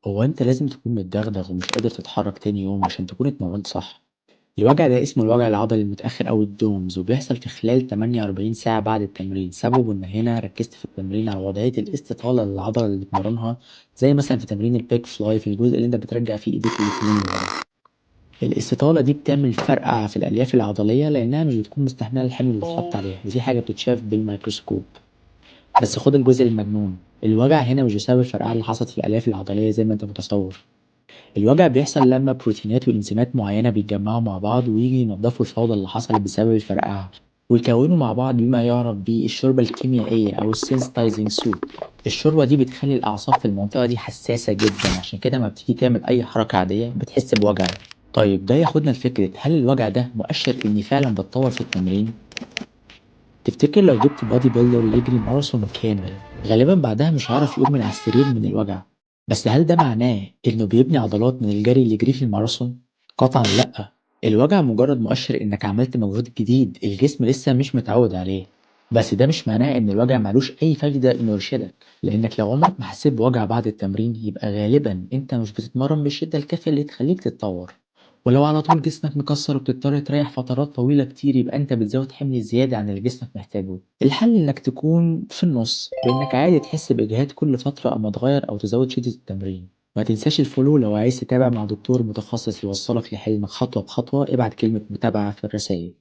هو أنت لازم تكون متدغدغ ومش قادر تتحرك تاني يوم عشان تكون اتمرنت صح. الوجع ده اسمه الوجع العضلي المتأخر أو الدومز، وبيحصل في خلال 48 ساعة بعد التمرين. سببه إن هنا ركزت في التمرين على وضعية الاستطالة للعضلة اللي بتمرنها، زي مثلا في تمرين البيك فلاي في الجزء اللي أنت بترجع فيه إيديك الاتنين لورا. الاستطالة دي بتعمل فرقعة في الألياف العضلية لأنها مش بتكون مستحملة الحمل اللي بتحط عليها، ودي حاجة بتتشاف بالميكروسكوب. بس خد الجزء المجنون، الوجع هنا مش بسبب الفرقعة اللي حصلت في الألياف العضلية زي ما أنت متصور. الوجع بيحصل لما بروتينات وإنزيمات معينة بيتجمعوا مع بعض ويجي ينضفوا الفوضى اللي حصلت بسبب الفرقعة، ويكونوا مع بعض بما يعرف بيه الشوربة الكيميائية أو السينستايزنج سوب. الشوربة دي بتخلي الأعصاب في المنطقة دي حساسة جدا، عشان كده ما بتيجي تعمل أي حركة عادية بتحس بوجع. طيب ده ياخدنا لفكرة، هل الوجع ده مؤشر إني فعلا بتطور في التمرين؟ تفتكر لو جبت بادي بيلدر يجري ماراثون كامل، غالبا بعدها مش هيعرف يقوم من على السرير من الوجع. بس هل ده معناه انه بيبني عضلات من الجري اللي يجريه في الماراثون؟ قطعا لا. الوجع مجرد مؤشر انك عملت مجهود جديد الجسم لسه مش متعود عليه. بس ده مش معناه ان الوجع ملوش اي فايدة انه يرشدك، لانك لو عمرك ما حسيت بوجع بعد التمرين يبقى غالبا انت مش بتتمرن بالشدة الكافية اللي تخليك تتطور. ولو على طول جسمك مكسر وبتضطر تريح فترات طويلة كتير يبقى انت بتزود حمل زيادة عن اللي جسمك محتاجه. الحل انك تكون في النص، بانك عادي تحس باجهاد كل فترة اما تغير او تزود شدة التمرين. ما تنساش الفولو، لو عايز تتابع مع دكتور متخصص يوصلك لحلمك خطوة بخطوة ابعت كلمة متابعة في الرسائل.